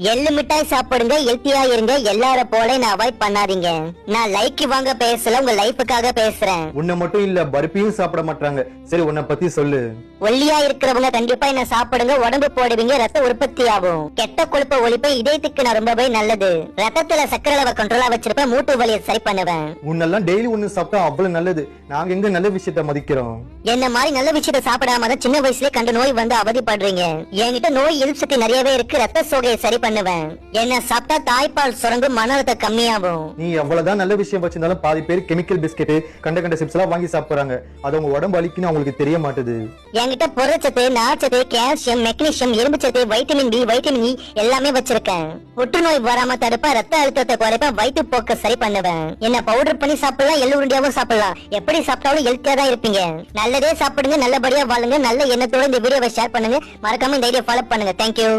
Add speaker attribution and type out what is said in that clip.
Speaker 1: எள்ளு மிட்டாய் சாப்பிடுங்க, ஹெல்த்தியா இருங்க, எல்லார போல நான் அவாய்ட் பண்ணாதீங்க. நான் லைக் வாங்க பேசல, உங்க லைஃபுக்காக பேசுறேன்.
Speaker 2: உன்னை மட்டும் இல்ல, பருப்பியும் சாப்பிட மாட்டாங்க. சரி, உன்னை பத்தி சொல்லு.
Speaker 1: ஒல்லியா இருக்கிறவங்க கண்டிப்பா என்ன சாப்பிடுங்க, உடம்பு போடுவீங்க, ரத்த உற்பத்தி ஆகும். கெட்ட கொழுப்ப ஒழிப்ப இதயத்துக்கு நான் ரொம்பவே நல்லது. ரத்தத்துல சக்கரை அளவை கண்ட்ரோலா வச்சிருப்பேன், மூட்டு வலியை சரி பண்ணுவேன்.
Speaker 2: முன்னெல்லாம் டெய்லி ஒண்ணு சாப்பிட்டா அவ்வளவு நல்லது. நாங்க எங்க நல்ல விஷயத்த மதிக்கிறோம்?
Speaker 1: என்ன மாதிரி நல்ல விஷயத்த சாப்பிடாம தான் சின்ன வயசுல கண்டு நோய் வந்து அவதிப்படுறீங்க. என்கிட்ட நோய் எதிர்ப்பு சக்தி நிறையவே இருக்கு, ரத்த சோகையை சரி பண்ணுவேன். என்ன சாப்பிட்டா தாய்ப்பால் சுரங்கும், மன அழுத்தம் கம்மியாகும்.
Speaker 2: நீ எவ்வளவுதான் நல்ல விஷயம் வச்சிருந்தாலும் பாதி பேர் கெமிக்கல் பிஸ்கெட் கண்ட சிப்ஸ் எல்லாம் வாங்கி சாப்பிடுறாங்க. அது உங்க உடம்பு அழிக்குன்னு அவங்களுக்கு தெரிய மாட்டுது.
Speaker 1: என்கிட்ட புரதச்சத்து, நார்ச்சத்து, கால்சியம், மெக்னீசியம், இரும்பு சத்து, வைட்டமின் பி, வைட்டமின் இ எல்லாமே வச்சிருக்கேன். புற்றுநோய் வராம தடுப்ப, ரத்த அழுத்தத்தை குறைப்ப, வயிற்று போக்க சரி பண்ணுவேன். என்ன பவுடர் பண்ணி சாப்பிடலாம், எள்ளு உருண்டையாவும் சாப்பிடலாம். எப்படி சாப்பிட்டாலும் ஹெல்த்தியா தான் இருப்பீங்க. நல்லதே சாப்பிடுங்க, நல்லபடியா வாழுங்க. நல்ல எண்ணத்தோட இந்த வீடியோவை ஷேர் பண்ணுங்க. மறக்காம இந்த ஐடியா ஃபாலோ பண்ணுங்க. தேங்க்யூ.